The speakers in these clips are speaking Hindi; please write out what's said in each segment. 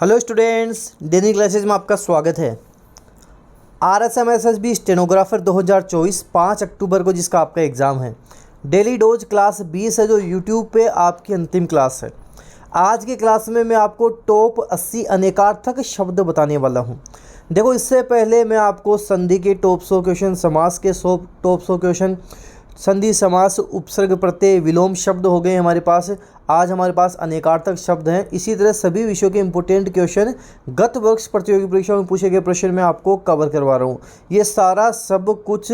हेलो स्टूडेंट्स, डेली क्लासेज में आपका स्वागत है। RSMSSB स्टेनोग्राफर 2024 5 अक्टूबर को जिसका आपका एग्ज़ाम है। डेली डोज क्लास 20 है जो यूट्यूब पे आपकी अंतिम क्लास है। आज की क्लास में मैं आपको टॉप 80 अनेकार्थक शब्द बताने वाला हूँ। देखो, इससे पहले मैं आपको संधि के टॉप 100 क्वेश्चन, समास के टॉप 100 क्वेश्चन, संधि समास उपसर्ग प्रत्यय विलोम शब्द हो गए हमारे पास। आज हमारे पास अनेकार्थक शब्द हैं। इसी तरह सभी विषयों के इंपॉर्टेंट क्वेश्चन गत वर्ष प्रतियोगी परीक्षाओं में पूछे गए प्रश्न में आपको कवर करवा रहा हूँ। ये सारा सब कुछ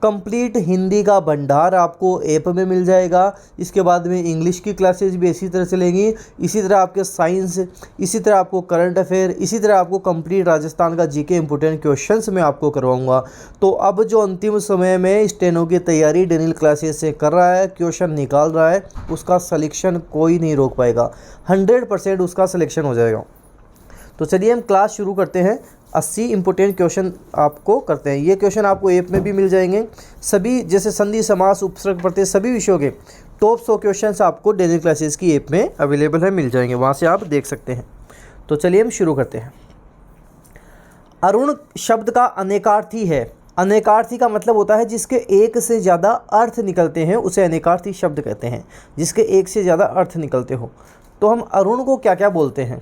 कंप्लीट हिंदी का भंडार आपको ऐप में मिल जाएगा। इसके बाद में इंग्लिश की क्लासेज भी इसी तरह चलेंगी। इसी तरह आपके साइंस, इसी तरह आपको करंट अफेयर, इसी तरह आपको कंप्लीट राजस्थान का जीके इंपॉर्टेंट क्वेश्चंस मैं आपको करवाऊंगा। तो अब जो अंतिम समय में स्टेनो की तैयारी डेनियल क्लासेज से कर रहा है, क्वेश्चन निकाल रहा है, उसका सिलेक्शन कोई नहीं रोक पाएगा। 100% उसका सिलेक्शन हो जाएगा। तो चलिए हम क्लास शुरू करते हैं। 80 इंपॉर्टेंट क्वेश्चन आपको करते हैं। ये क्वेश्चन आपको ऐप में भी मिल जाएंगे। सभी जैसे संधि समास उपसर्ग प्रत्यय सभी विषयों के टॉप 100 क्वेश्चंस आपको डेली क्लासेस की ऐप में अवेलेबल है, मिल जाएंगे, वहाँ से आप देख सकते हैं। तो चलिए हम शुरू करते हैं। अरुण शब्द का अनेकार्थी है। अनेकार्थी का मतलब होता है जिसके एक से ज़्यादा अर्थ निकलते हैं, उसे अनेकार्थी शब्द कहते हैं। जिसके एक से ज़्यादा अर्थ निकलते हो। तो हम अरुण को क्या क्या बोलते हैं?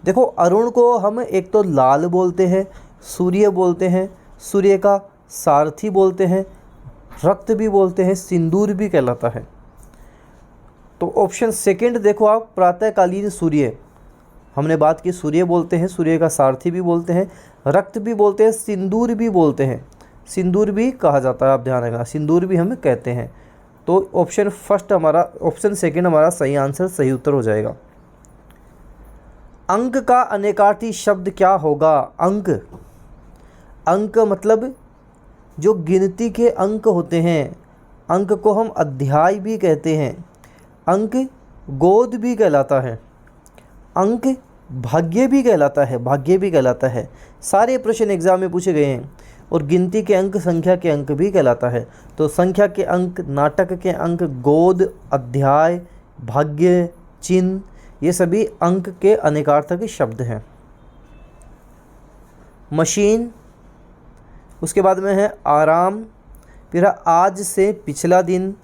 देखो, अरुण को हम एक तो लाल बोलते हैं, सूर्य बोलते हैं, सूर्य का सारथी बोलते हैं, रक्त भी बोलते हैं, सिंदूर भी कहलाता है। तो ऑप्शन सेकंड देखो आप, प्रातःकालीन सूर्य, हमने बात की, सूर्य बोलते हैं, सूर्य का सारथी भी बोलते हैं, रक्त भी बोलते हैं, सिंदूर भी बोलते हैं, सिंदूर भी कहा जाता है, आप ध्यान रखना, सिंदूर भी हम कहते हैं। तो ऑप्शन सेकंड हमारा सही आंसर, सही उत्तर हो जाएगा। अंक का अनेकार्थी शब्द क्या होगा? अंक, अंक मतलब जो गिनती के अंक होते हैं। अंक को हम अध्याय भी कहते हैं। अंक गोद भी कहलाता है। अंक भाग्य भी कहलाता है, भाग्य भी कहलाता है। सारे प्रश्न एग्जाम में पूछे गए हैं। और गिनती के अंक संख्या के अंक भी कहलाता है। तो संख्या के अंक, नाटक के अंक, गोद, अध्याय, भाग्य, चिन्ह, ये सभी अंक के अनेकार्थक शब्द हैं। मशीन, उसके बाद में है आराम, फिर आज से पिछला दिन,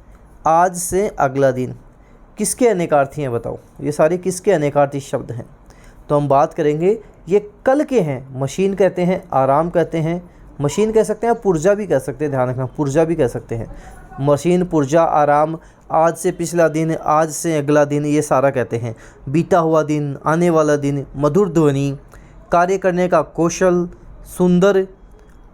आज से अगला दिन। किसके अनेकार्थी हैं बताओ? ये सारे किसके अनेकार्थी शब्द हैं? तो हम बात करेंगे, ये कल के हैं। मशीन कहते हैं, आराम कहते हैं, मशीन कह सकते हैं, पुर्जा भी कह सकते हैं, ध्यान रखना, पुर्जा भी कह सकते हैं। मशीन, पुर्जा, आराम, आज से पिछला दिन, आज से अगला दिन, ये सारा कहते हैं। बीता हुआ दिन, आने वाला दिन, मधुर ध्वनि, कार्य करने का कौशल, सुंदर,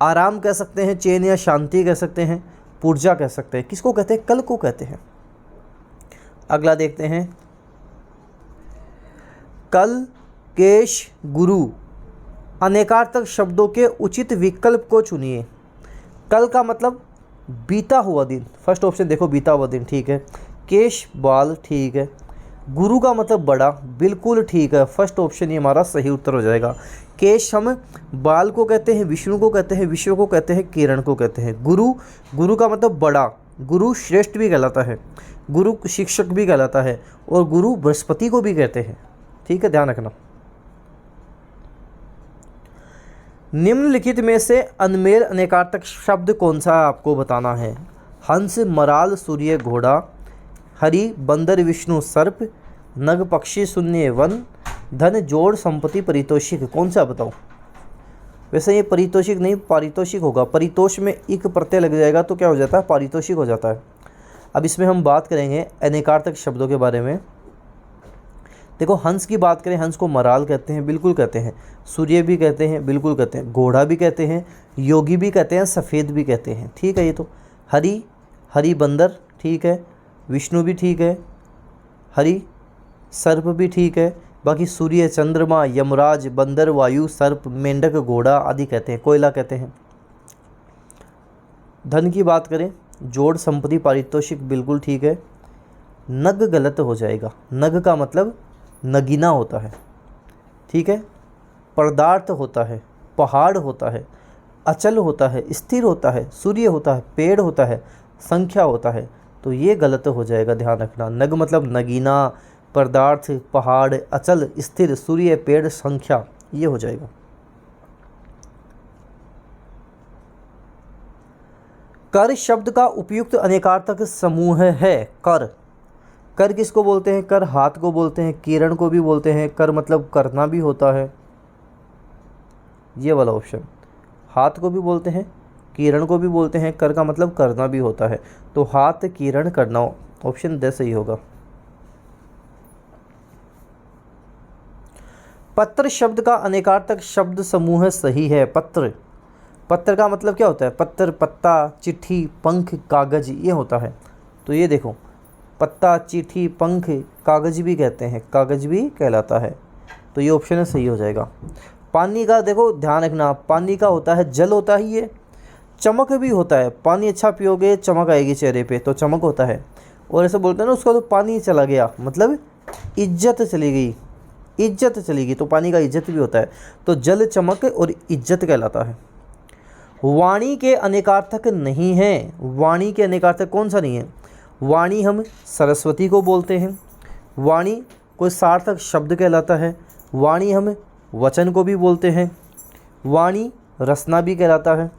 आराम कह सकते हैं, चैन या शांति कह सकते हैं, पुर्जा कह सकते हैं। किसको कहते हैं? कल को कहते हैं। अगला देखते हैं, कल, केश, गुरु। अनेकार्थक शब्दों के उचित विकल्प को चुनिए। कल का मतलब बीता हुआ दिन, फर्स्ट ऑप्शन देखो, बीता हुआ दिन, ठीक है। केश, बाल, ठीक है। गुरु का मतलब बड़ा, बिल्कुल ठीक है, फर्स्ट ऑप्शन ये हमारा सही उत्तर हो जाएगा। केश हम बाल को कहते हैं, विष्णु को कहते हैं, विश्व को कहते हैं, किरण को कहते हैं। गुरु, गुरु का मतलब बड़ा, गुरु श्रेष्ठ भी कहलाता है, गुरु शिक्षक भी कहलाता है, और गुरु बृहस्पति को भी कहते हैं, ठीक है, ध्यान रखना। निम्नलिखित में से अनमेल अनेकार्थक शब्द कौन सा आपको बताना है? हंस, मराल, सूर्य, घोड़ा, हरि, बंदर, विष्णु, सर्प, नग, पक्षी, शून्य, वन, धन, जोड़, संपत्ति, परितोषिक। कौन सा बताओ? वैसे ये परितोषिक नहीं, पारितोषिक होगा। परितोष में एक प्रत्यय लग जाएगा तो क्या हो जाता है? पारितोषिक हो जाता है। अब इसमें हम बात करेंगे अनेकार्थक शब्दों के बारे में। देखो, हंस की बात करें, हंस को मराल कहते हैं, बिल्कुल कहते हैं। सूर्य भी कहते हैं, बिल्कुल कहते हैं। घोड़ा भी कहते हैं, योगी भी कहते हैं, सफ़ेद भी कहते हैं, ठीक है। ये तो हरि, हरि बंदर, ठीक है। विष्णु भी ठीक है, हरि, सर्प भी ठीक है। बाकी सूर्य, चंद्रमा, यमराज, बंदर, वायु, सर्प, मेंढक, घोड़ा आदि कहते हैं, कोयला कहते हैं। धन की बात करें, जोड़, संपत्ति, पारितोषिक, बिल्कुल ठीक है। नग गलत हो जाएगा। नग का मतलब नगीना होता है, ठीक है। पदार्थ होता है, पहाड़ होता है, अचल होता है, स्थिर होता है, सूर्य होता है, पेड़ होता है, संख्या होता है, तो ये गलत हो जाएगा, ध्यान रखना। नग मतलब नगीना, पदार्थ, पहाड़, अचल, स्थिर, सूर्य, पेड़, संख्या, ये हो जाएगा। कर शब्द का उपयुक्त अनेकार्थक समूह है कर। कर किसको बोलते हैं? कर हाथ को बोलते हैं, किरण को भी बोलते हैं। कर मतलब करना भी होता है, ये वाला ऑप्शन। हाथ को भी बोलते हैं, किरण को भी बोलते हैं, कर का मतलब करना भी होता है। तो हाथ, किरण, करना, ऑप्शन द सही होगा। पत्र शब्द का अनेकार्थक शब्द समूह सही है। पत्र, पत्र का मतलब क्या होता है? पत्र, पत्ता, चिट्ठी, पंख, कागज, ये होता है। तो ये देखो, पत्ता, चिट्ठी, पंख, कागज भी कहते हैं, कागज भी कहलाता है। तो ये ऑप्शन सही हो जाएगा। पानी का देखो ध्यान रखना, पानी का होता है जल होता ही ये। चमक भी होता है, पानी अच्छा पियोगे चमक आएगी चेहरे पे, तो चमक होता है। और ऐसे बोलते हैं ना, उसका तो पानी चला गया मतलब इज्जत चली गई, इज्जत चली गई, तो पानी का इज्जत भी होता है। तो जल, चमक और इज्जत कहलाता है। वाणी के अनेकार्थक नहीं है। वाणी के अनेकार्थक कौन सा नहीं है? वाणी हम सरस्वती को बोलते हैं, वाणी कोई सार्थक शब्द कहलाता है। वाणी हम वचन को भी बोलते हैं, वाणी रसना भी कहलाता है।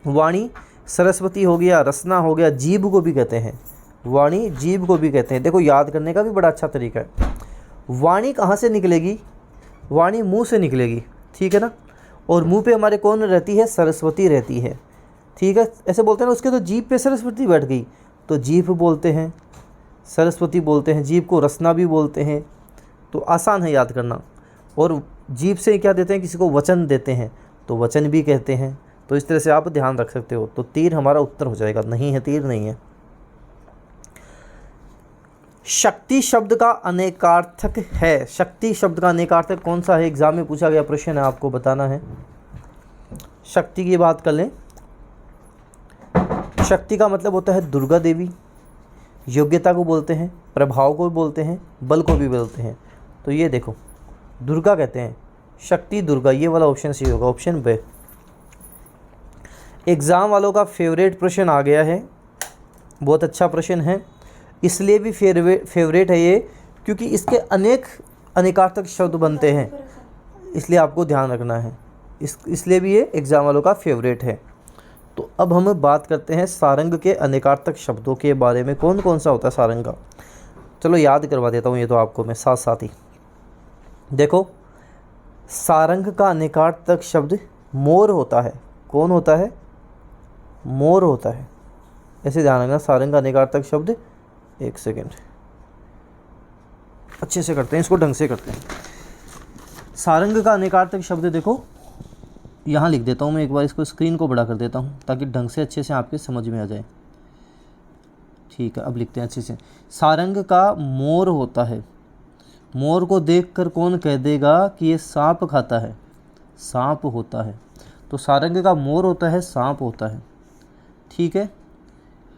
वाणी सरस्वती हो गया, रसना हो गया, जीभ को भी कहते हैं, वाणी जीभ को भी कहते हैं। देखो याद करने का भी बड़ा अच्छा तरीका है। वाणी कहाँ से निकलेगी? वाणी मुंह से निकलेगी, ठीक है ना। और मुंह पे हमारे कौन रहती है? सरस्वती रहती है, ठीक है। ऐसे बोलते हैं ना, उसके तो जीभ पे सरस्वती बैठ गई, तो जीभ बोलते हैं, सरस्वती बोलते हैं। जीभ को रसना भी बोलते हैं, तो आसान है याद करना। और जीभ से क्या देते हैं? किसी को वचन देते हैं, तो वचन भी कहते हैं। तो इस तरह से आप ध्यान रख सकते हो। तो तीर हमारा उत्तर हो जाएगा, नहीं है तीर नहीं है। शक्ति शब्द का अनेकार्थक है। शक्ति शब्द का अनेकार्थक कौन सा है? एग्जाम में पूछा गया प्रश्न है, आपको बताना है। शक्ति की बात कर लें, शक्ति का मतलब होता है दुर्गा देवी। योग्यता को बोलते हैं, प्रभाव को बोलते हैं, बल को भी बोलते हैं। तो ये देखो दुर्गा कहते हैं, शक्ति दुर्गा, ये वाला ऑप्शन सही होगा, ऑप्शन बी। एग्ज़ाम वालों का फेवरेट प्रश्न आ गया है, बहुत अच्छा प्रश्न है, इसलिए भी फेवरेट है ये, क्योंकि इसके अनेक अनेकार्थक शब्द बनते हैं, इसलिए आपको ध्यान रखना है। इसलिए भी ये एग्ज़ाम वालों का फेवरेट है। तो अब हम बात करते हैं सारंग के अनेकार्थक शब्दों के बारे में। कौन कौन सा होता है सारंग का? चलो याद करवा देता हूँ ये तो आपको मैं साथ साथ ही। देखो, सारंग का अनेकार्थक शब्द मोर होता है। कौन होता है? मोर होता है। ऐसे ध्यान रखना, सारंग का अनेकार्थक शब्द, एक सेकेंड अच्छे से करते हैं इसको, ढंग से करते हैं। सारंग का अनेकार्थक शब्द देखो, यहाँ लिख देता हूँ मैं, एक बार इसको स्क्रीन को बड़ा कर देता हूँ ताकि ढंग से अच्छे से आपके समझ में आ जाए। ठीक है, अब लिखते हैं अच्छे से। सारंग का मोर होता है। मोर को देखकर कौन कह देगा कि ये सांप खाता है? सांप होता है। तो सारंग का मोर होता है, सांप होता है, ठीक है।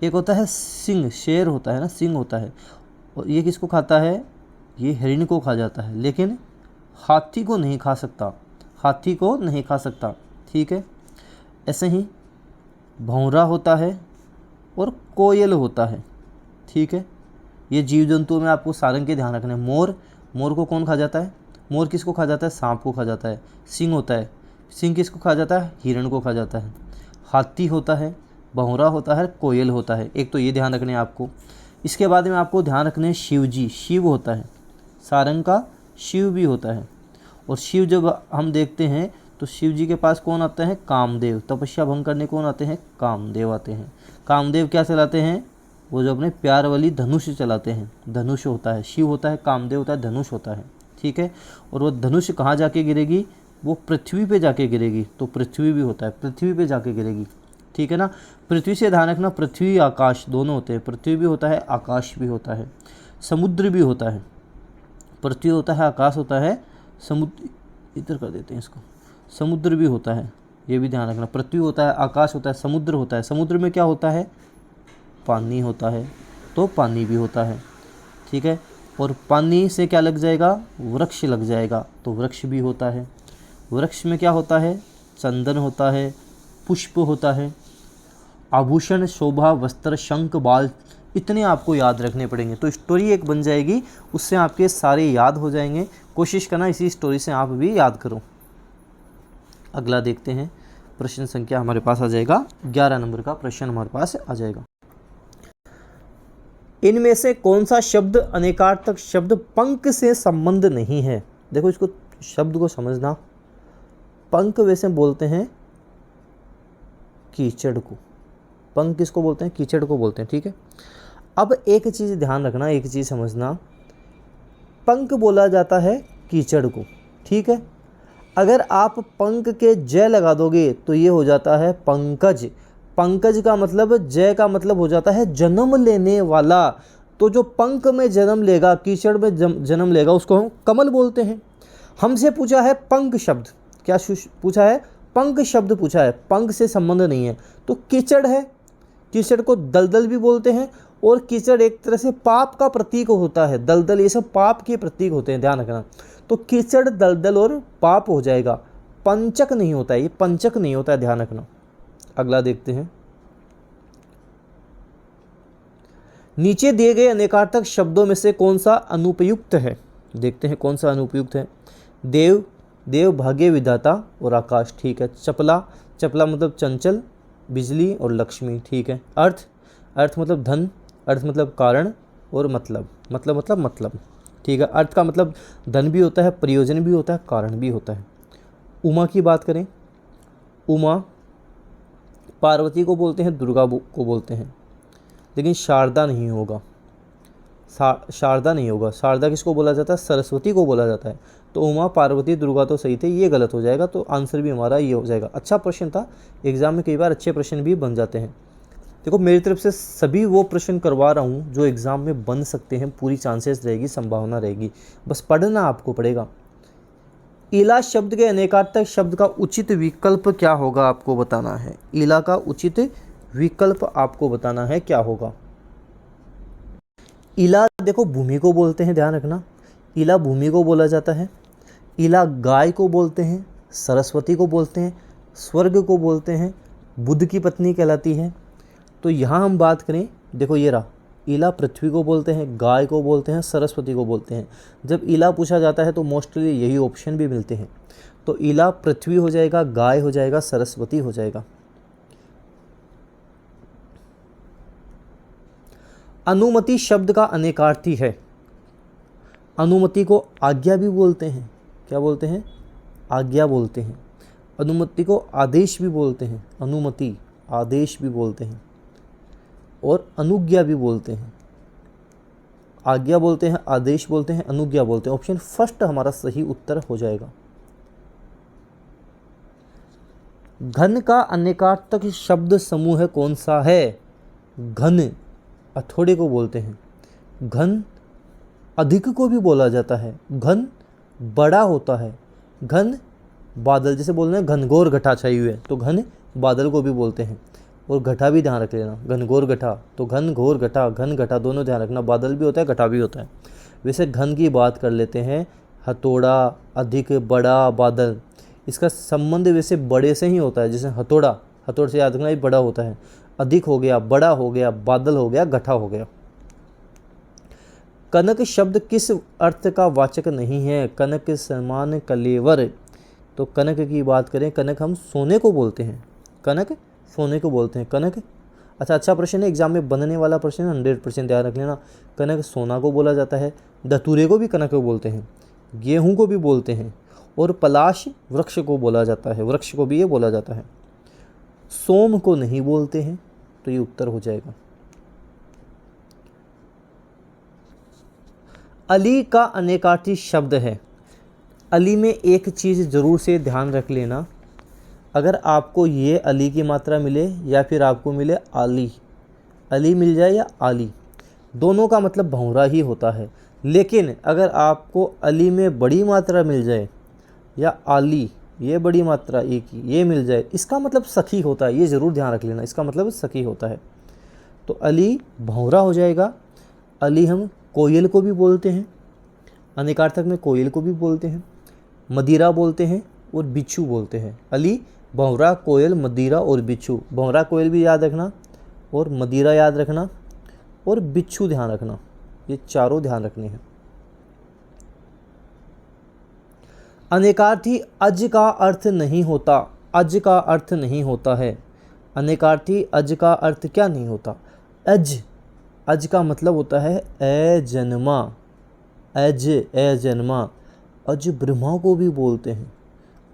एक होता है सिंह, शेर होता है ना, सिंह होता है। और ये किसको खाता है? ये हिरण को खा जाता है, लेकिन हाथी को नहीं खा सकता, हाथी को नहीं खा सकता, ठीक है। ऐसे ही भौंरा होता है और कोयल होता है, ठीक है। ये जीव जंतुओं में आपको सारंग के ध्यान रखना है। मोर, मोर को कौन खा जाता है? मोर किसको खा जाता है? सांप को खा जाता है। सिंह होता है, सिंह किसको खा जाता है? हिरण को खा जाता है। हाथी होता है, भौंरा होता है, कोयल होता है। एक तो ये ध्यान रखने हैं आपको। इसके बाद में आपको ध्यान रखने हैं शिव जी, शिव होता है। सारंग का शिव भी होता है। और शिव जब हम देखते हैं तो शिव जी के पास कौन आता है? कामदेव। तपस्या भंग करने कौन आते हैं? कामदेव आते हैं। कामदेव क्या चलाते हैं? वो जो अपने प्यार वाली धनुष चलाते हैं, धनुष होता है। शिव होता है, कामदेव होता है, धनुष होता है, ठीक है। और वो धनुष कहाँ जाके गिरेगी? वो पृथ्वी पे जाके गिरेगी। तो पृथ्वी भी होता है, पृथ्वी पे जाके गिरेगी, ठीक है ना। पृथ्वी से ध्यान रखना, पृथ्वी आकाश दोनों होते हैं। पृथ्वी भी होता है, आकाश भी होता है, समुद्र भी होता है। पृथ्वी होता है, आकाश होता है, समुद्र, इधर कर देते हैं इसको, समुद्र भी होता है, ये भी ध्यान रखना। पृथ्वी होता है, आकाश होता है, समुद्र होता है। समुद्र में क्या होता है? पानी होता है, तो पानी भी होता है, ठीक है। और पानी से क्या लग जाएगा? वृक्ष लग जाएगा, तो वृक्ष भी होता है। वृक्ष में क्या होता है? चंदन होता है, पुष्प होता है, आभूषण, शोभा, वस्त्र, शंख, बाल, इतने आपको याद रखने पड़ेंगे। तो स्टोरी एक बन जाएगी, उससे आपके सारे याद हो जाएंगे। कोशिश करना इसी स्टोरी से आप भी याद करो। अगला देखते हैं, प्रश्न संख्या हमारे पास आ जाएगा 11 नंबर का प्रश्न हमारे पास आ जाएगा। इनमें से कौन सा शब्द अनेकार्थक शब्द पंख से संबंध नहीं है? देखो इसको शब्द को समझना। पंख वैसे बोलते हैं कीचड़ को, पंख किसको बोलते हैं? कीचड़ को बोलते हैं, ठीक है। अब एक चीज़ ध्यान रखना, एक चीज़ समझना, पंख बोला जाता है कीचड़ को, ठीक है। अगर आप पंख के जय लगा दोगे तो ये हो जाता है पंकज। पंकज का मतलब, जय का मतलब हो जाता है जन्म लेने वाला। तो जो पंख में जन्म लेगा, कीचड़ में जन्म लेगा, उसको हम कमल बोलते हैं। हमसे पूछा है पंख शब्द, क्या पूछा है? पंख शब्द पूछा है, पंख से संबंध नहीं है। तो कीचड़ है, कीचड़ को दलदल भी बोलते हैं, और कीचड़ एक तरह से पाप का प्रतीक होता है। दलदल ये सब पाप के प्रतीक होते हैं, ध्यान रखना। तो कीचड़, दलदल और पाप हो जाएगा, पंचक नहीं होता है, ये पंचक नहीं होता है, ध्यान रखना। अगला देखते हैं, नीचे दिए गए अनेकार्थक शब्दों में से कौन सा अनुपयुक्त है? देखते हैं कौन सा अनुपयुक्त है। देव, देव भाग्य विधाता और आकाश, ठीक है। चपला, चपला मतलब चंचल, बिजली और लक्ष्मी, ठीक है। अर्थ, अर्थ मतलब धन, अर्थ मतलब कारण, और मतलब, ठीक है। अर्थ का मतलब धन भी होता है, प्रयोजन भी होता है, कारण भी होता है। उमा की बात करें, उमा पार्वती को बोलते हैं, दुर्गा को बोलते हैं, लेकिन शारदा नहीं होगा, शारदा नहीं होगा। शारदा किसको बोला जाता है? सरस्वती को बोला जाता है। तो उमा, पार्वती, दुर्गा तो सही थे, ये गलत हो जाएगा। तो आंसर भी हमारा ये हो जाएगा। अच्छा प्रश्न था, एग्जाम में कई बार अच्छे प्रश्न भी बन जाते हैं। देखो मेरी तरफ से सभी वो प्रश्न करवा रहा हूँ जो एग्ज़ाम में बन सकते हैं, पूरी चांसेस रहेगी, संभावना रहेगी, बस पढ़ना आपको पड़ेगा। इला शब्द के अनेकार्थक शब्द का उचित विकल्प क्या होगा, आपको बताना है। इला का उचित विकल्प आपको बताना है क्या होगा। इला देखो भूमि को बोलते हैं, ध्यान रखना, इला भूमि को बोला जाता है। इला गाय को बोलते हैं, सरस्वती को बोलते हैं, स्वर्ग को बोलते हैं, बुद्ध की पत्नी कहलाती है। तो यहाँ हम बात करें, देखो ये रहा, इला पृथ्वी को बोलते हैं, गाय को बोलते हैं, सरस्वती को बोलते हैं। जब इला पूछा जाता है तो मोस्टली यही ऑप्शन भी मिलते हैं। तो इला पृथ्वी हो जाएगा, गाय हो जाएगा, सरस्वती हो जाएगा। अनुमति शब्द का अनेकार्थी है। अनुमति को आज्ञा भी बोलते हैं, क्या बोलते हैं? आज्ञा बोलते हैं। अनुमति को आदेश भी बोलते हैं, अनुमति आदेश भी बोलते हैं, और अनुज्ञा भी बोलते हैं। आज्ञा बोलते हैं, आदेश बोलते हैं, अनुज्ञा बोलते हैं। ऑप्शन फर्स्ट हमारा सही उत्तर हो जाएगा। घन का अनेकार्थक शब्द समूह कौन सा है? घन अथोड़े को बोलते हैं, घन अधिक को भी बोला जाता है, घन बड़ा होता है, घन बादल, जैसे बोल रहे हैं घनघोर घटा छाई हुई है, तो घन बादल को भी बोलते हैं। और घटा भी ध्यान रख लेना, घनघोर घटा, तो घन घोर घटा, घन घटा दोनों ध्यान रखना, बादल भी होता है, घटा भी होता है। वैसे घन की बात कर लेते हैं, हथौड़ा, अधिक, बड़ा, बादल, इसका संबंध वैसे बड़े से ही होता है। जैसे हथौड़ा, हथौड़ से याद रखना, ये बड़ा होता है, अधिक हो गया, बड़ा हो गया, बादल हो गया, घटा हो गया। कनक शब्द किस अर्थ का वाचक नहीं है? कनक समान कलेवर, तो कनक की बात करें, कनक हम सोने को बोलते हैं, कनक सोने को बोलते हैं, कनक। अच्छा प्रश्न है, एग्जाम में बनने वाला प्रश्न है, 100% ध्यान रख लेना। कनक सोना को बोला जाता है, धतूरे को भी कनक को बोलते हैं, गेहूं को भी बोलते हैं, और पलाश वृक्ष को बोला जाता है, वृक्ष को भी ये बोला जाता है। सोम को नहीं बोलते हैं, तो ये उत्तर हो जाएगा। अली का अनेकार्थी शब्द है। अली में एक चीज़ ज़रूर से ध्यान रख लेना, अगर आपको ये अली की मात्रा मिले या फिर आपको मिले आली, अली मिल जाए या आली, दोनों का मतलब भंवरा ही होता है। लेकिन अगर आपको अली में बड़ी मात्रा मिल जाए या आली, ये बड़ी मात्रा एक ही, ये मिल जाए, इसका मतलब सखी होता है, ये ज़रूर ध्यान रख लेना, इसका मतलब सखी होता है। तो अली भंवरा हो जाएगा। अली हम कोयल को भी बोलते हैं, अनेकार्थक में कोयल को भी बोलते हैं, मदिरा बोलते हैं और बिच्छू बोलते हैं। अली, भंवरा, कोयल, मदिरा और बिच्छू। भंवरा कोयल भी याद रखना और मदिरा याद रखना, और बिच्छू ध्यान रखना, ये चारों ध्यान रखने हैं। अनेकार्थी अज का अर्थ नहीं होता, अज का अर्थ नहीं होता है। अनेकार्थी अज का अर्थ क्या नहीं होता? अज, अज का मतलब होता है ए जन्मा, अज ए जन्मा। अज ब्रह्मा को भी बोलते हैं,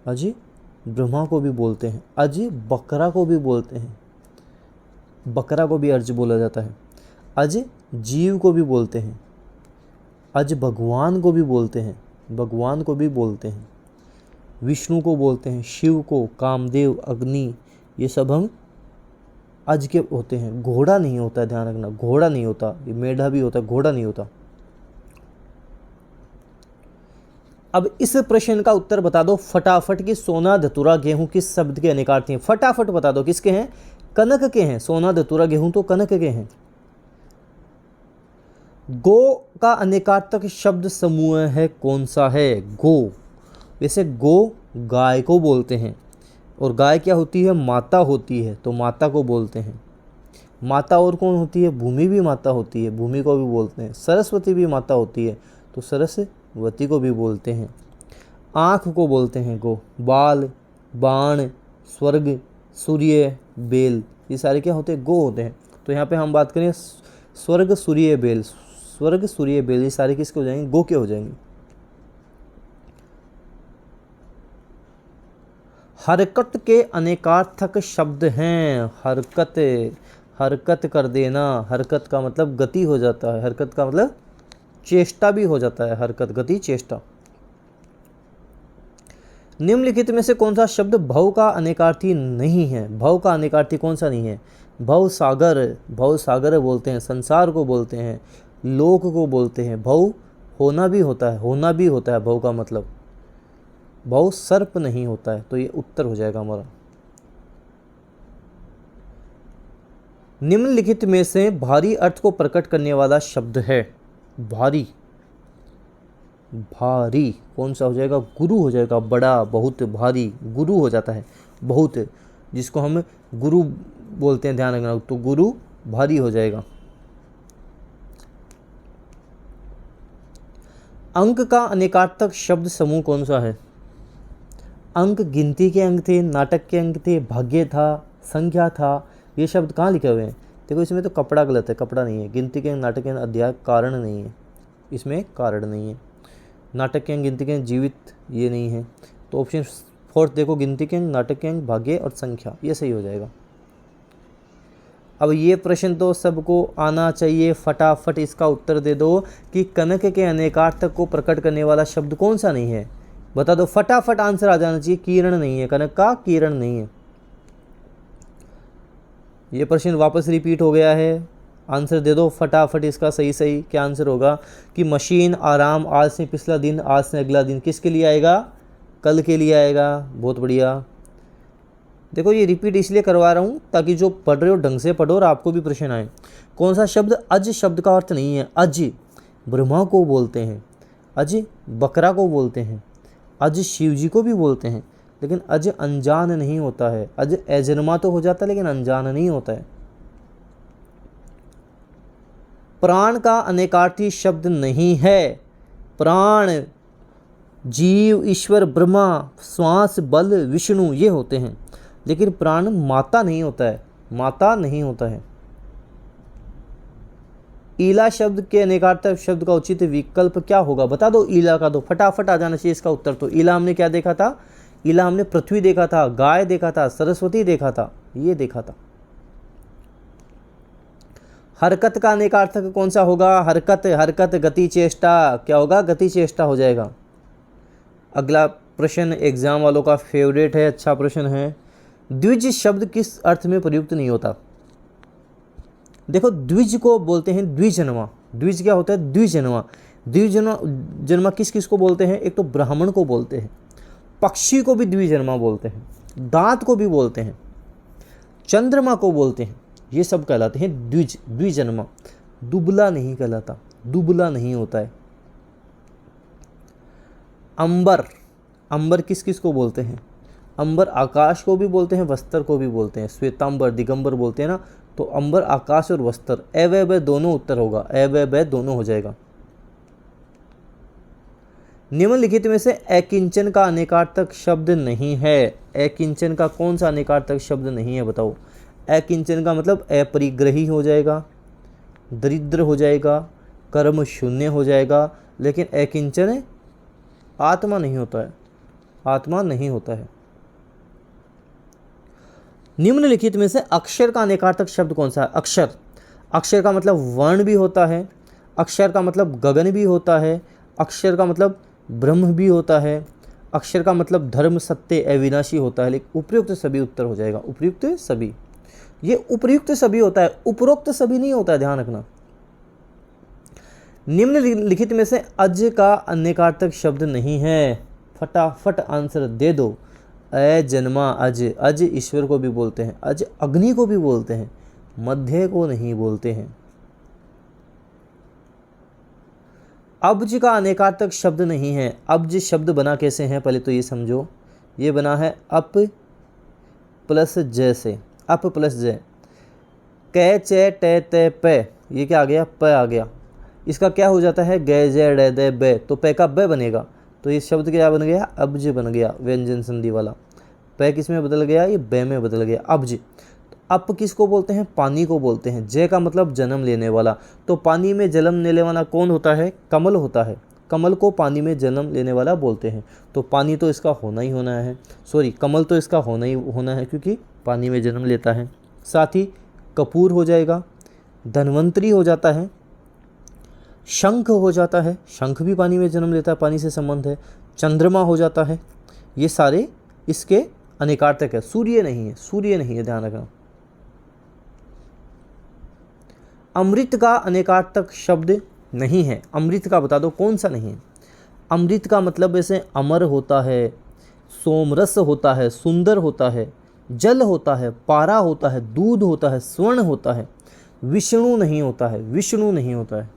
अज ब्रह्मा को भी बोलते हैं, अज बकरा को भी बोलते हैं, बकरा को भी अर्ज बोला जाता है। अज जीव को भी बोलते हैं, अज भगवान को भी बोलते हैं, भगवान को भी बोलते हैं, विष्णु को बोलते हैं, शिव को, कामदेव, अग्नि, ये सब हम अज के होते हैं। घोड़ा नहीं होता है, ध्यान रखना, घोड़ा नहीं होता, ये मेढा भी होता है, घोड़ा नहीं होता। अब इस प्रश्न का उत्तर बता दो फटाफट कि सोना धतूरा गेहूं किस शब्द के अनेकार्थी हैं। फटाफट बता दो किसके हैं? कनक के हैं। सोना धतूरा गेहूं तो कनक के हैं। गो का अनेकार्थक शब्द समूह है कौन सा है? गो, वैसे गो गाय को बोलते हैं, और गाय क्या होती है? माता होती है, तो माता को बोलते हैं। माता और कौन होती है? भूमि भी माता होती है, भूमि को भी बोलते हैं। सरस्वती भी माता होती है, तो सरस्वती को भी बोलते हैं। आँख को बोलते हैं गो। बाल, बाण, स्वर्ग, सूर्य, बेल, ये सारे क्या होते हैं? गो होते हैं। तो यहाँ पे हम बात करें स्वर्ग, सूर्य, बेल, स्वर्ग, सूर्य, बेल, ये सारे किसके हो जाएंगे? गो के हो जाएंगे। हरकत के अनेकार्थक शब्द हैं। हरकत, हरकत कर देना, हरकत का मतलब गति हो जाता है, हरकत का मतलब चेष्टा भी हो जाता है, हरकत, गति, चेष्टा। निम्नलिखित में से कौन सा शब्द भव का अनेकार्थी नहीं है? भव का अनेकार्थी कौन सा नहीं है? भव सागर, भव सागर बोलते हैं, संसार को बोलते हैं, लोक को बोलते हैं। भव होना भी होता है, होना भी होता है भव का मतलब। भव सर्प नहीं होता है, तो ये उत्तर हो जाएगा हमारा। निम्नलिखित में से भारी अर्थ को प्रकट करने वाला शब्द है। भारी, भारी कौन सा हो जाएगा? गुरु हो जाएगा। बड़ा, बहुत, भारी, गुरु हो जाता है, बहुत, जिसको हम गुरु बोलते हैं, ध्यान रखना, तो गुरु भारी हो जाएगा। अंक का अनेकार्थक शब्द समूह कौन सा है? अंक गिनती के अंक थे, नाटक के अंक थे, भाग्य था, संख्या था, ये शब्द कहाँ लिखे हुए हैं? देखो इसमें तो कपड़ा गलत है, कपड़ा नहीं है। गिनती के अंक, नाटक के अंक, अध्याय, कारण नहीं है, इसमें कारण नहीं है। नाटक के अंक, गिनती के अंक, जीवित, ये नहीं है। तो ऑप्शन 4 देखो, गिनती के अंक, नाटक के अंक, भाग्य और संख्या, ये सही हो जाएगा। अब ये प्रश्न तो सबको आना चाहिए, फटाफट इसका उत्तर दे दो कि कनक के अनेकार्थक को प्रकट करने वाला शब्द कौन सा नहीं है? बता दो, फटाफट आंसर आ जाना चाहिए। किरण नहीं है, कनक का किरण नहीं है। ये प्रश्न वापस रिपीट हो गया है, आंसर दे दो फटाफट इसका सही सही। क्या आंसर होगा कि मशीन, आराम, आज से पिछला दिन, आज से अगला दिन, किसके लिए आएगा? कल के लिए आएगा। बहुत बढ़िया। देखो ये रिपीट इसलिए करवा रहा हूँ ताकि जो पढ़ रहे हो ढंग से पढ़ो और आपको भी प्रश्न आए। कौन सा शब्द? अज शब्द का अर्थ नहीं है। अज ब्रह्मा को बोलते हैं, अज बकरा को बोलते हैं, अज शिव जी को भी बोलते हैं, लेकिन अज अनजान नहीं होता है। अज अजन्मा तो हो जाता है लेकिन अनजान नहीं होता है। प्राण का अनेकार्थी शब्द नहीं है। प्राण जीव, ईश्वर, ब्रह्मा, श्वास, बल, विष्णु, ये होते हैं, लेकिन प्राण माता नहीं होता है, माता नहीं होता है। ईला शब्द के अनेकार्थक शब्द का उचित विकल्प क्या होगा? बता दो ईला का, दो फटाफट आ जाना चाहिए इसका उत्तर। तो ईला हमने क्या देखा था? ईला हमने पृथ्वी देखा था, गाय देखा था, सरस्वती देखा था, ये देखा था। हरकत का अनेकार्थक कौन सा होगा? हरकत, हरकत, गति, चेष्टा, क्या होगा? गति, चेष्टा हो जाएगा। अगला प्रश्न एग्जाम वालों का फेवरेट है, अच्छा प्रश्न है। द्विज शब्द किस अर्थ में प्रयुक्त नहीं होता? देखो द्विज को बोलते हैं द्विजन्मा। द्विज क्या होता है? द्विजन्मा। द्विजन्मा किस किस को बोलते हैं? एक तो ब्राह्मण को बोलते हैं, पक्षी को भी द्विजन्मा बोलते हैं, दांत को भी बोलते हैं, चंद्रमा को बोलते हैं, ये सब कहलाते हैं द्विज, द्विजन्मा। दुबला नहीं कहलाता, दुबला नहीं होता है। अंबर, अंबर किस किस को बोलते हैं? अंबर आकाश को भी बोलते हैं, वस्त्र को भी बोलते हैं। श्वेतांबर, दिगंबर बोलते हैं ना, तो अंबर, आकाश और वस्त्र, ए व ब दोनों उत्तर होगा, ए व ब दोनों हो जाएगा। निम्नलिखित में से अकिंचन का अनेकार्थक शब्द नहीं है। अकिंचन का कौन सा अनेकार्थक शब्द नहीं है बताओ। अकिंचन का मतलब अपरिग्रही हो जाएगा, दरिद्र हो जाएगा, कर्म शून्य हो जाएगा, लेकिन अकिंचन आत्मा नहीं होता है, आत्मा नहीं होता है। निम्नलिखित में से अक्षर का अनेकार्थक शब्द कौन सा है। अक्षर, अक्षर का मतलब वर्ण भी होता है, अक्षर का मतलब गगन भी होता है, अक्षर का मतलब ब्रह्म भी होता है, अक्षर का मतलब धर्म, सत्य, अविनाशी होता है। लेकिन उपयुक्त सभी उत्तर हो जाएगा, उपयुक्त सभी। ये उपयुक्त सभी होता है, उपरोक्त सभी नहीं होता है, ध्यान रखना। निम्नलिखित में से अज का अनेकार्थक शब्द नहीं है। फटाफट आंसर दे दो। अ जन्मा अज, अज ईश्वर को भी बोलते हैं, अज अग्नि को भी बोलते हैं, मध्य को नहीं बोलते हैं। अब्ज का अनेकार्थक शब्द नहीं है। अब्ज शब्द बना कैसे हैं पहले तो ये समझो। ये बना है अप प्लस ज से, अप प्लस ज। कै चे टे ते पे, ये क्या आ गया, प आ गया। इसका क्या हो जाता है, गे जे डे दे बे, तो पे का ब बनेगा। तो ये शब्द क्या बन गया, अब्ज बन गया, व्यंजन संधि वाला। पे किस में बदल गया, ये बे में बदल गया, अब्ज। अप किसको बोलते हैं, पानी को बोलते हैं। जय का मतलब जन्म लेने वाला, तो पानी में जन्म लेने वाला कौन होता है, कमल होता है। कमल को पानी में जन्म लेने वाला बोलते हैं। तो पानी तो इसका होना ही होना है, सॉरी कमल तो इसका होना ही होना है क्योंकि पानी में जन्म लेता है। साथ ही कपूर हो जाएगा, धन्वंतरी हो जाता है, शंख हो जाता है, शंख भी पानी में जन्म लेता है, पानी से संबंध है। चंद्रमा हो जाता है। ये सारे इसके अनेकार्थक है। सूर्य नहीं है, सूर्य नहीं है, ध्यान रखना। अमृत का अनेकार्थक शब्द नहीं है। अमृत का बता दो कौन सा नहीं है। अमृत का मतलब ऐसे अमर होता है, सोमरस होता है, सुंदर होता है, जल होता है, पारा होता है, दूध होता है, स्वर्ण होता है। विष्णु नहीं होता है, विष्णु नहीं होता है।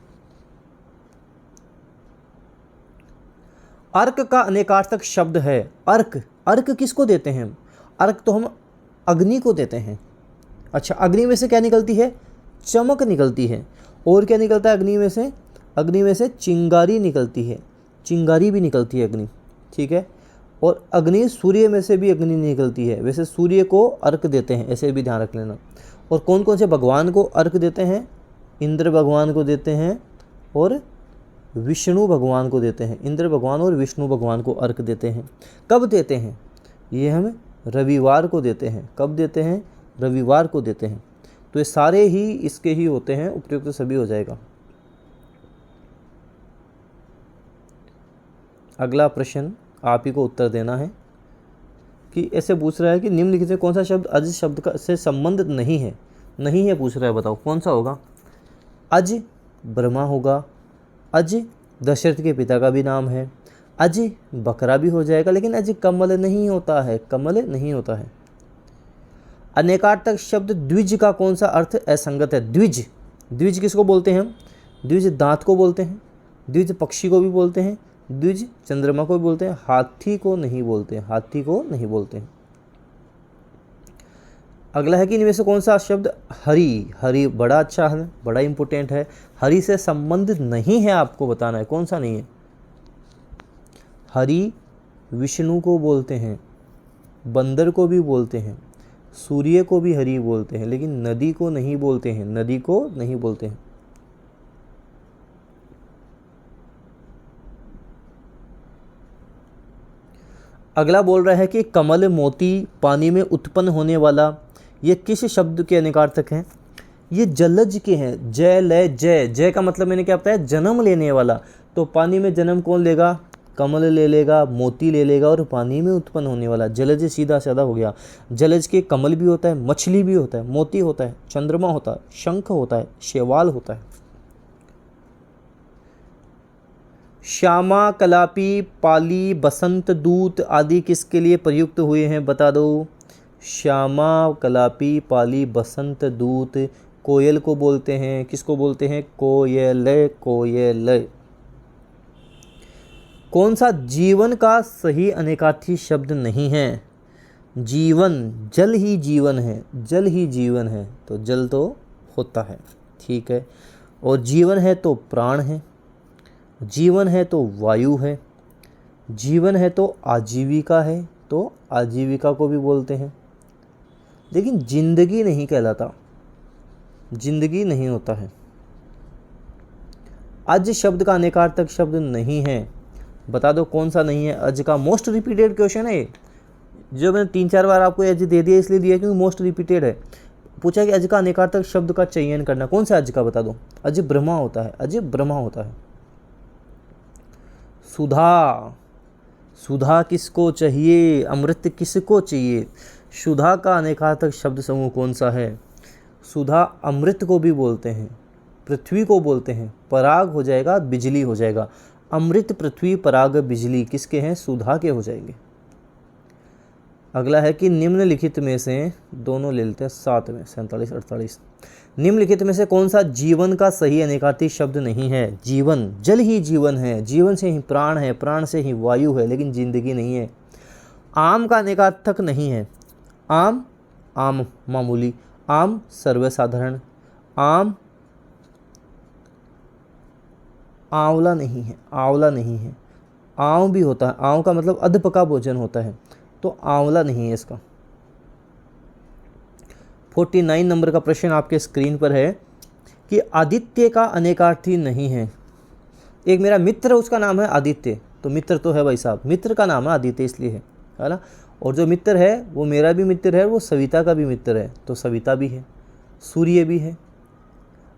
अर्क का अनेकार्थक शब्द है। अर्क, अर्क किसको देते हैं, अर्क तो हम अग्नि को देते हैं। अच्छा, अग्नि में से क्या निकलती है, चमक निकलती है। और क्या निकलता है अग्नि में से, अग्नि में से चिंगारी निकलती है, चिंगारी भी निकलती है अग्नि, ठीक है। और अग्नि, सूर्य में से भी अग्नि निकलती है। वैसे सूर्य को अर्क देते हैं, ऐसे भी ध्यान रख लेना। और कौन कौन से भगवान को अर्क देते हैं, इंद्र भगवान को देते हैं और विष्णु भगवान को देते हैं। इंद्र भगवान और विष्णु भगवान को अर्क देते हैं। कब देते हैं, ये हम रविवार को देते हैं। कब देते हैं, रविवार को देते हैं। तो ये सारे ही इसके ही होते हैं, उपयुक्त सभी हो जाएगा। अगला प्रश्न आप ही को उत्तर देना है कि ऐसे पूछ रहा है कि निम्नलिखित में कौन सा शब्द अज शब्द का से संबंध नहीं है, नहीं है पूछ रहा है, बताओ कौन सा होगा। अज ब्रह्मा होगा, अज दशरथ के पिता का भी नाम है, अज बकरा भी हो जाएगा, लेकिन अज कमल नहीं होता है, कमल नहीं होता है। अनेकार्थक शब्द द्विज का कौन सा अर्थ असंगत है। द्विज, द्विज किसको बोलते हैं हम, द्विज दांत को बोलते हैं, द्विज पक्षी को भी बोलते हैं, द्विज चंद्रमा को भी बोलते हैं, हाथी को नहीं बोलते हैं, हाथी को नहीं बोलते हैं। अगला है कि इनमें से कौन सा शब्द हरि, हरि बड़ा अच्छा है, बड़ा इंपॉर्टेंट है। हरि से संबंध नहीं है, आपको बताना है कौन सा नहीं है। हरि विष्णु को बोलते हैं, बंदर को भी बोलते हैं, सूर्य को भी हरि बोलते हैं, लेकिन नदी को नहीं बोलते हैं, नदी को नहीं बोलते हैं। अगला बोल रहा है कि कमल, मोती, पानी में उत्पन्न होने वाला, ये किस शब्द के अनेकार्थक हैं। ये जलज के हैं। जय लय जय, जय का मतलब मैंने क्या बताया, जन्म लेने वाला। तो पानी में जन्म कौन लेगा, कमल ले लेगा, मोती ले लेगा, और पानी में उत्पन्न होने वाला जलज सीधा साधा हो गया। जलज के कमल भी होता है, मछली भी होता है, मोती होता है, चंद्रमा होता है, शंख होता है, शैवाल होता है। श्यामा, कलापी, पाली, बसंत दूत आदि किसके लिए प्रयुक्त हुए हैं, बता दो। श्यामा, कलापी, पाली, बसंत दूत कोयल को बोलते हैं। किसको बोलते हैं, कोयल, कोयल। कौन सा जीवन का सही अनेकार्थी शब्द नहीं है। जीवन, जल ही जीवन है, जल ही जीवन है, तो जल तो होता है, ठीक है। और जीवन है तो प्राण है, जीवन है तो वायु है, जीवन है तो आजीविका है, तो आजीविका को भी बोलते हैं। लेकिन जिंदगी नहीं कहलाता, जिंदगी नहीं होता है। अज शब्द का अनेकार्थक शब्द नहीं है, बता दो कौन सा नहीं है। अज का मोस्ट रिपीटेड क्वेश्चन है ये, जो मैंने 3-4 बार आपको अज दे दिया, इसलिए दिया क्योंकि मोस्ट रिपीटेड है। पूछा कि अज का अनेकार्थक शब्द का चयन करना, कौन सा अज का बता दो। अज ब्रह्मा होता है, अज ब्रह्मा होता है। सुधा, सुधा किसको चाहिए, अमृत किसको चाहिए। सुधा का अनेकार्थक शब्द समूह कौन सा है। सुधा अमृत को भी बोलते हैं, पृथ्वी को बोलते हैं। पराग हो जाएगा, बिजली हो जाएगा। अमृत, पृथ्वी, पराग, बिजली किसके हैं, सुधा के हो जाएंगे। अगला है कि निम्नलिखित में से, दोनों ले लेते हैं साथ में, 47, 48। निम्नलिखित में से कौन सा जीवन का सही अनेकार्थी शब्द नहीं है। जीवन, जल ही जीवन है, जीवन से ही प्राण है, प्राण से ही वायु है, लेकिन जिंदगी नहीं है। आम का अनेकार्थक नहीं है। आम, आम मामूली, आम सर्वसाधारण, आम आंवला नहीं है, आंवला नहीं है। आंव भी होता है, आंव का मतलब अधपका भोजन होता है, तो आंवला नहीं है इसका। 49 नंबर का प्रश्न आपके स्क्रीन पर है कि आदित्य का अनेकार्थी नहीं है। एक मेरा मित्र है, उसका नाम है आदित्य, तो मित्र तो है भाई साहब, मित्र का नाम है आदित्य इसलिए है ना। और जो मित्र है वो मेरा भी मित्र है, वो सविता का भी मित्र है, तो सविता भी है। सूर्य भी है,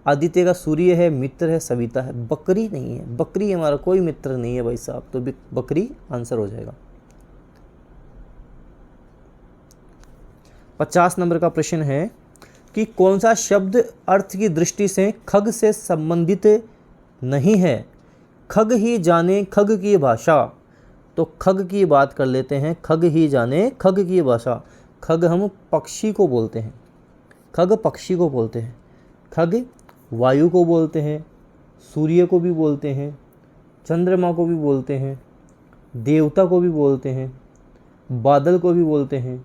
आदित्य का सूर्य है, मित्र है, सविता है। बकरी नहीं है, बकरी हमारा कोई मित्र नहीं है भाई साहब, तो बकरी आंसर हो जाएगा। 50 नंबर का प्रश्न है कि कौन सा शब्द अर्थ की दृष्टि से खग से संबंधित नहीं है। खग ही जाने खग की भाषा, तो खग की बात कर लेते हैं। खग ही जाने खग की भाषा। खग हम पक्षी को बोलते हैं, खग पक्षी को बोलते हैं। खग वायु को बोलते हैं, सूर्य को भी बोलते हैं, चंद्रमा को भी बोलते हैं, देवता को भी बोलते हैं, बादल को भी बोलते हैं,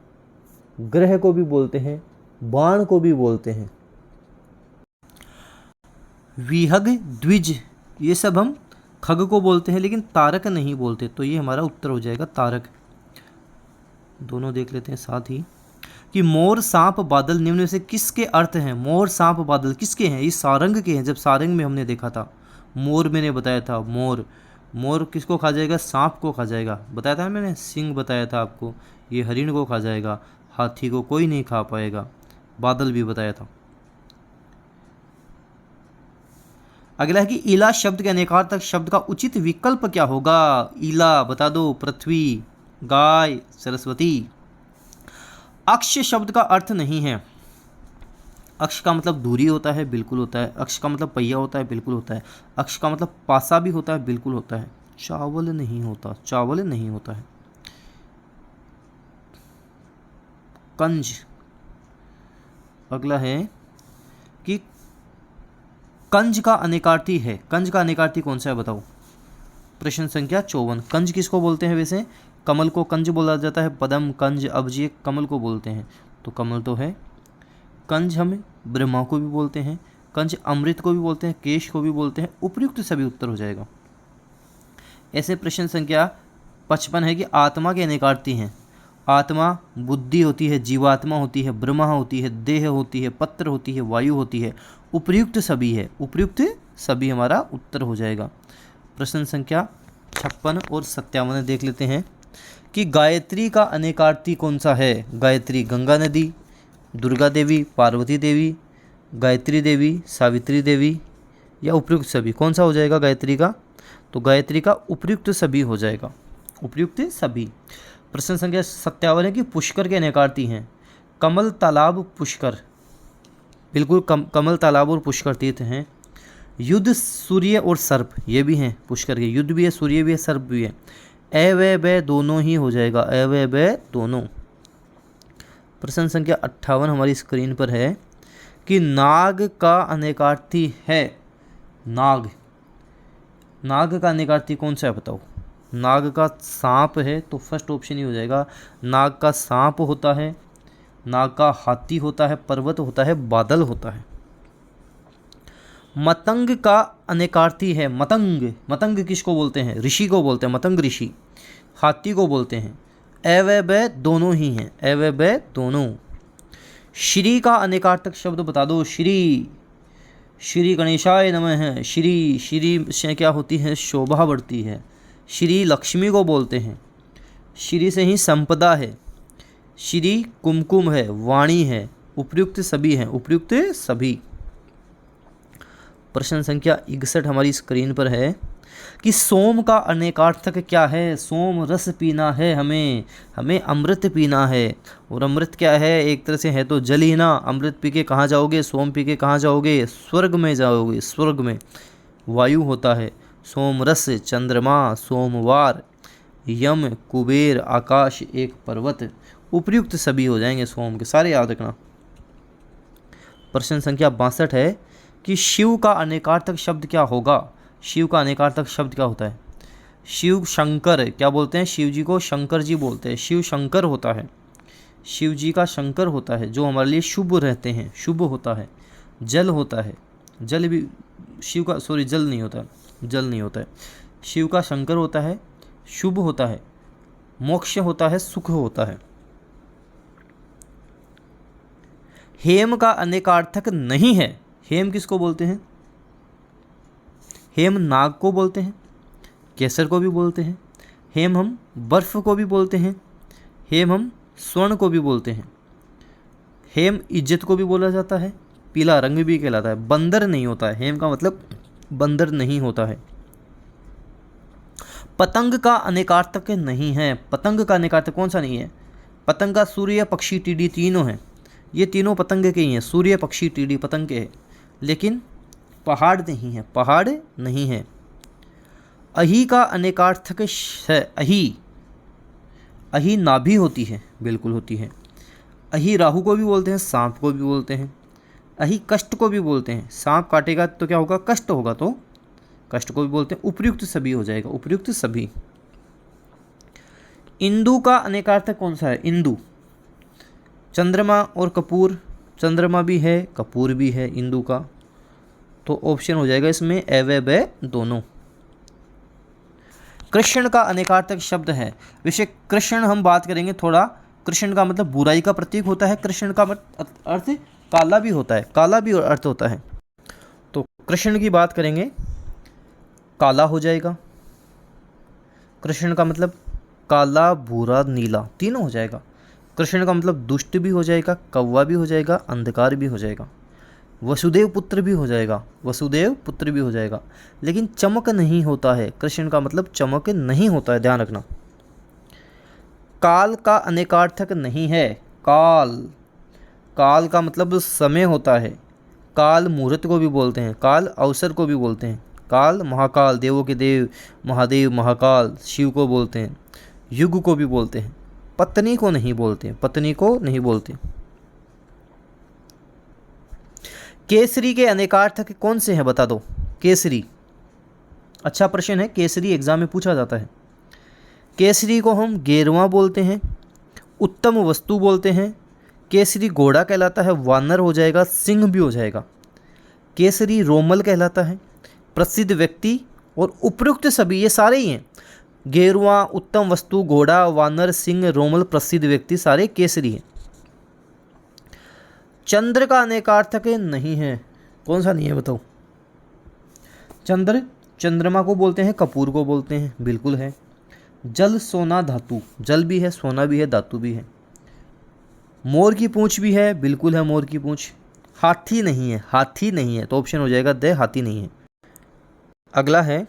ग्रह को भी बोलते हैं, बाण को भी बोलते हैं। विहग, द्विज, ये सब हम खग को बोलते हैं, लेकिन तारक नहीं बोलते, तो ये हमारा उत्तर हो जाएगा तारक। दोनों देख लेते हैं साथ ही कि मोर, सांप, बादल निम्न में से किसके अर्थ हैं। मोर, सांप, बादल किसके हैं, ये सारंग के हैं। जब सारंग में हमने देखा था, मोर मैंने बताया था, मोर, मोर किसको खा जाएगा, सांप को खा जाएगा, बताया था मैंने। सिंह बताया था आपको, ये हरिण को खा जाएगा, हाथी को कोई नहीं खा पाएगा। बादल भी बताया था। अगला है कि ईला शब्द के अनेकार्थक शब्द का उचित विकल्प क्या होगा। ईला बता दो, पृथ्वी, गाय, सरस्वती। अक्ष शब्द का अर्थ नहीं है। अक्ष का मतलब दूरी होता है, बिल्कुल होता है। अक्ष का मतलब पहिया होता है, बिल्कुल होता है। अक्ष का मतलब पासा भी होता है, बिल्कुल होता है। चावल नहीं होता, चावल नहीं होता है। कंज। अगला है कि कंज का अनेकार्थी है। कंज का अनेकार्थी कौन सा है बताओ। प्रश्न संख्या 54। कंज किसको बोलते हैं वैसे। कमल को कंज बोला जाता है, पदम, कंज, अब्ज, ये कमल को बोलते हैं, तो कमल तो है। कंज हम ब्रह्मा को भी बोलते हैं, कंज अमृत को भी बोलते हैं, केश को भी बोलते हैं। उपयुक्त सभी उत्तर हो जाएगा। ऐसे प्रश्न संख्या 55 है कि आत्मा के अनेकार्थी हैं। आत्मा बुद्धि होती है, जीवात्मा होती है, ब्रह्मा होती है, देह होती है, पत्र होती है, वायु होती है। उपयुक्त सभी है, उपयुक्त सभी हमारा उत्तर हो जाएगा। प्रश्न संख्या 56 और 57 देख लेते हैं कि गायत्री का अनेकार्थी कौन सा है। गायत्री गंगा नदी, दुर्गा देवी, पार्वती देवी, गायत्री देवी, सावित्री देवी, या उपयुक्त सभी, कौन सा हो जाएगा गायत्री का। तो गायत्री का उपयुक्त सभी हो जाएगा, उपयुक्त सभी। प्रश्न संख्या 57 है कि पुष्कर के अनेकार्थी हैं। कमल, तालाब, पुष्कर, बिल्कुल कमल, तालाब और पुष्कर तीर्थ हैं। युद्ध, सूर्य और सर्प, ये भी हैं पुष्कर के। युद्ध भी है, सूर्य भी है, सर्प भी है। ए व ब दोनों ही हो जाएगा, ए व ब दोनों। प्रश्न संख्या 58 हमारी स्क्रीन पर है कि नाग का अनेकार्थी है। नाग, नाग का अनेकार्थी कौन सा है बताओ। नाग का सांप है तो फर्स्ट ऑप्शन ही हो जाएगा। नाग का सांप होता है, नाग का हाथी होता है, पर्वत होता है, बादल होता है। मतंग का अनेकार्थी है। मतंग, मतंग किसको बोलते हैं? ऋषि को बोलते हैं, मतंग ऋषि। हाथी को बोलते हैं। ए व ब दोनों ही हैं, ए व ब दोनों। श्री का अनेकार्थक शब्द बता दो। श्री, श्री गणेशाय नमः है। श्री, श्री से क्या होती है? शोभा बढ़ती है। श्री लक्ष्मी को बोलते हैं। श्री से ही संपदा है। श्री कुमकुम है, वाणी है। उपयुक्त सभी हैं, उपयुक्त सभी। प्रश्न संख्या 61 हमारी स्क्रीन पर है कि सोम का अनेकार्थक क्या है? सोम रस पीना है, हमें अमृत पीना है। और अमृत क्या है? एक तरह से है तो जल ही ना। अमृत पी के कहाँ जाओगे? सोम पी के कहाँ जाओगे? स्वर्ग में जाओगे, स्वर्ग में। वायु होता है। सोम रस, चंद्रमा, सोमवार, यम, कुबेर, आकाश, एक पर्वत। उपयुक्त सभी हो जाएंगे सोम के, सारे याद रखना। प्रश्न संख्या 62 है कि शिव का अनेकार्थक शब्द क्या होगा? शिव का अनेकार्थक शब्द क्या होता है? शिव शंकर, क्या बोलते हैं? शिव जी को शंकर जी बोलते हैं। शिव शंकर होता है, शिव जी का शंकर होता है, जो हमारे लिए शुभ रहते हैं, शुभ होता है। जल होता है, जल भी शिव का, सॉरी जल नहीं होता, जल नहीं होता है। शिव का शंकर होता है, शुभ होता है, मोक्ष होता है, सुख होता है। हेम का अनेकार्थक नहीं है। हेम किसको बोलते हैं? हेम नाग को बोलते हैं, केसर को भी बोलते हैं। हेम हम बर्फ को भी बोलते हैं। हेम हम स्वर्ण को भी बोलते हैं। हेम इज्जत को भी बोला जाता है, पीला रंग भी कहलाता है। बंदर नहीं होता है, हेम का मतलब बंदर नहीं होता है। पतंग का अनेकार्थक नहीं है। पतंग का अनेकार्थक कौन सा नहीं है? पतंग का सूर्य, पक्षी, टीडी तीनों हैं। ये तीनों पतंग के ही हैं। सूर्य, पक्षी, टीडी पतंग के हैं, लेकिन पहाड़ नहीं है, पहाड़ नहीं है। अही का अनेकार्थक है। अही, अही नाभि होती है, बिल्कुल होती है। अही राहु को भी बोलते हैं, सांप को भी बोलते हैं। अही कष्ट को भी बोलते हैं। सांप काटेगा तो क्या होगा? कष्ट होगा, तो कष्ट को भी बोलते हैं। उपयुक्त सभी हो जाएगा, उपयुक्त सभी। इंदु का अनेकार्थक कौन सा है? इंदु, चंद्रमा और कपूर। चंद्रमा भी है, कपूर भी है इंदु का, तो ऑप्शन हो जाएगा इसमें ए व ब दोनों। कृष्ण का अनेकार्थक शब्द है। वैसे कृष्ण हम बात करेंगे थोड़ा। कृष्ण का मतलब बुराई का प्रतीक होता है। कृष्ण का अर्थ काला भी होता है, काला भी अर्थ होता है। तो कृष्ण की बात करेंगे, काला हो जाएगा। कृष्ण का मतलब काला, भूरा, नीला तीनों हो जाएगा। कृष्ण का मतलब दुष्ट भी हो जाएगा, कौवा भी हो जाएगा, अंधकार भी हो जाएगा, वसुदेव पुत्र भी हो जाएगा, वसुदेव पुत्र भी हो जाएगा। लेकिन चमक नहीं होता है। कृष्ण का मतलब चमक नहीं होता है, ध्यान रखना। काल का अनेकार्थक नहीं है। काल, काल का मतलब समय होता है। काल मुहूर्त को भी बोलते हैं, काल अवसर को भी बोलते हैं। काल महाकाल, देवों के देव महादेव महाकाल, शिव को बोलते हैं। युग को भी बोलते हैं। पत्नी को नहीं बोलते, पत्नी को नहीं बोलते। केसरी के अनेकार्थक कौन से हैं बता दो? केसरी, अच्छा प्रश्न है, केसरी एग्जाम में पूछा जाता है। केसरी को हम गेरुआ बोलते हैं, उत्तम वस्तु बोलते हैं। केसरी घोड़ा कहलाता है, वानर हो जाएगा, सिंह भी हो जाएगा। केसरी रोमल कहलाता है, प्रसिद्ध व्यक्ति और उपयुक्त सभी, ये सारे ही हैं। गेरुआ, उत्तम वस्तु, घोड़ा, वानर, सिंह, रोमल, प्रसिद्ध व्यक्ति, सारे केसरी हैं। चंद्र का अनेकार्थक नहीं है। कौन सा नहीं है बताओ? चंद्र, चंद्रमा को बोलते हैं, कपूर को बोलते हैं, बिल्कुल है। जल, सोना, धातु, जल भी है, सोना भी है, धातु भी है। मोर की पूंछ भी है, बिल्कुल है मोर की पूंछ। हाथी नहीं है, हाथी नहीं है, तो ऑप्शन हो जाएगा द, हाथी नहीं है। अगला है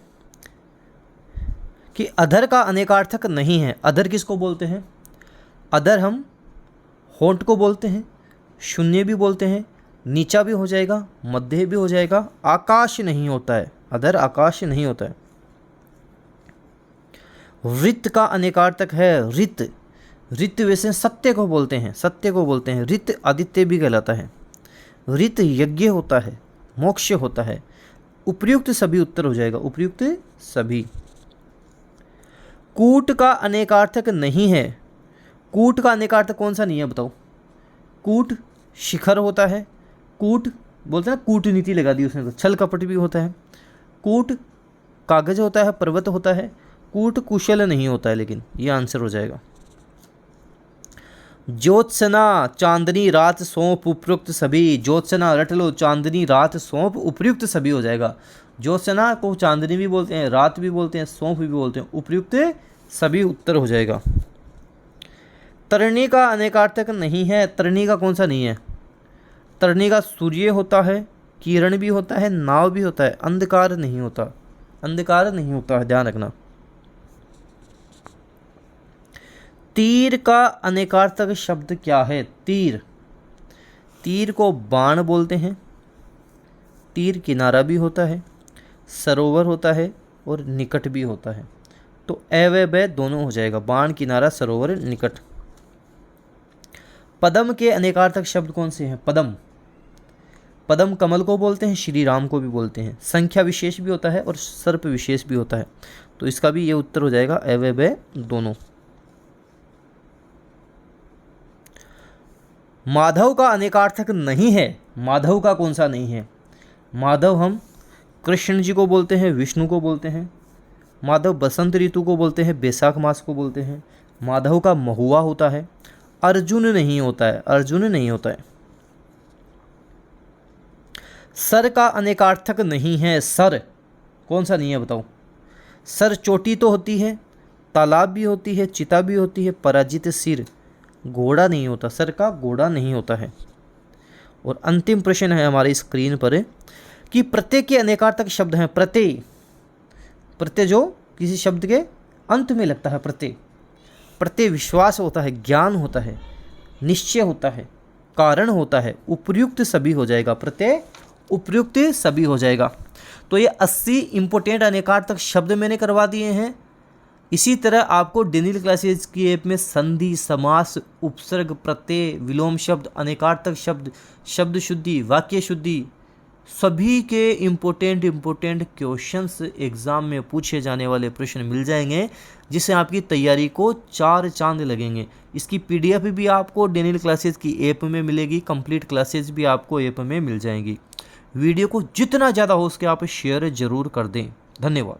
कि अधर का अनेकार्थक नहीं है। अधर किसको बोलते हैं? अधर हम होंठ को बोलते हैं, शून्य भी बोलते हैं, नीचा भी हो जाएगा, मध्य भी हो जाएगा। आकाश नहीं होता है, अधर आकाश नहीं होता है। रित का अनेकार्थक है। रित, रित वैसे सत्य को बोलते हैं, सत्य को बोलते हैं। रित आदित्य भी कहलाता है। रित यज्ञ होता है, मोक्ष होता है। उपयुक्त सभी उत्तर हो जाएगा, उपयुक्त सभी। कूट का अनेकार्थक नहीं है। कूट का अनेकार्थक कौन सा नहीं है बताओ? कूट शिखर होता है, कूट बोलते हैं ना, कूटनीति लगा दी उसने, तो छल कपट भी होता है। कूट कागज होता है, पर्वत होता है। कूट कुशल नहीं होता है, लेकिन ये आंसर हो जाएगा। ज्योत्सना चांदनी रात सौंप उपयुक्त सभी। ज्योत्सना रट लो, चांदनी रात सौंप उपयुक्त सभी हो जाएगा। ज्योत्सना को चांदनी भी बोलते हैं, रात भी बोलते हैं, सौंप भी बोलते हैं, उपयुक्त सभी उत्तर हो जाएगा। तरणी का अनेकार्थक नहीं है। तरणी का कौन सा नहीं है? तरणी का सूर्य होता है, किरण भी होता है, नाव भी होता है, अंधकार नहीं होता। अंधकार नहीं होता है, ध्यान रखना। तीर का अनेकार्थक शब्द क्या है? तीर, तीर को बाण बोलते हैं। तीर किनारा भी होता है, सरोवर होता है और निकट भी होता है। तो अ व ब दोनों हो जाएगा, बाण, किनारा, सरोवर, निकट। पद्म के अनेकार्थक शब्द कौन से हैं? पद्म, पद्म कमल को बोलते हैं, श्री राम को भी बोलते हैं। संख्या विशेष भी होता है और सर्प विशेष भी होता है। तो इसका भी ये उत्तर हो जाएगा, अ व ब दोनों। माधव का अनेकार्थक नहीं है। माधव का कौन सा नहीं है? माधव हम कृष्ण जी को बोलते हैं, विष्णु को बोलते हैं। माधव बसंत ऋतु को बोलते हैं, बैसाख मास को बोलते हैं। माधव का महुआ होता है। अर्जुन नहीं होता है, अर्जुन नहीं होता है। सर का अनेकार्थक नहीं है। सर कौन सा नहीं है बताओ? सर चोटी तो होती है, तालाब भी होती है, चिता भी होती है, पराजित सिर। घोड़ा नहीं होता, सर का घोड़ा नहीं होता है। और अंतिम प्रश्न है हमारी स्क्रीन पर कि प्रत्यय के अनेकार्थक शब्द हैं। प्रत्यय, प्रत्यय जो किसी शब्द के अंत में लगता है, प्रत्यय। प्रत्यय विश्वास होता है, ज्ञान होता है, निश्चय होता है, कारण होता है, उपयुक्त सभी हो जाएगा। प्रत्यय उपयुक्त सभी हो जाएगा। तो ये 80 इंपोर्टेंट अनेकार्थक शब्द मैंने करवा दिए हैं। इसी तरह आपको डेनियल क्लासेज की ऐप में संधि, समास, उपसर्ग, प्रत्यय, विलोम शब्द, अनेकार्थक शब्द, शब्द शुद्धि, वाक्य शुद्धि, सभी के इम्पोर्टेंट क्वेश्चंस एग्ज़ाम में पूछे जाने वाले प्रश्न मिल जाएंगे, जिससे आपकी तैयारी को 4 चांद लगेंगे। इसकी पीडीएफ भी आपको डेनियल क्लासेज की ऐप में मिलेगी, कंप्लीट क्लासेज भी आपको ऐप में मिल जाएंगी। वीडियो को जितना ज़्यादा हो सके आप शेयर ज़रूर कर दें। धन्यवाद।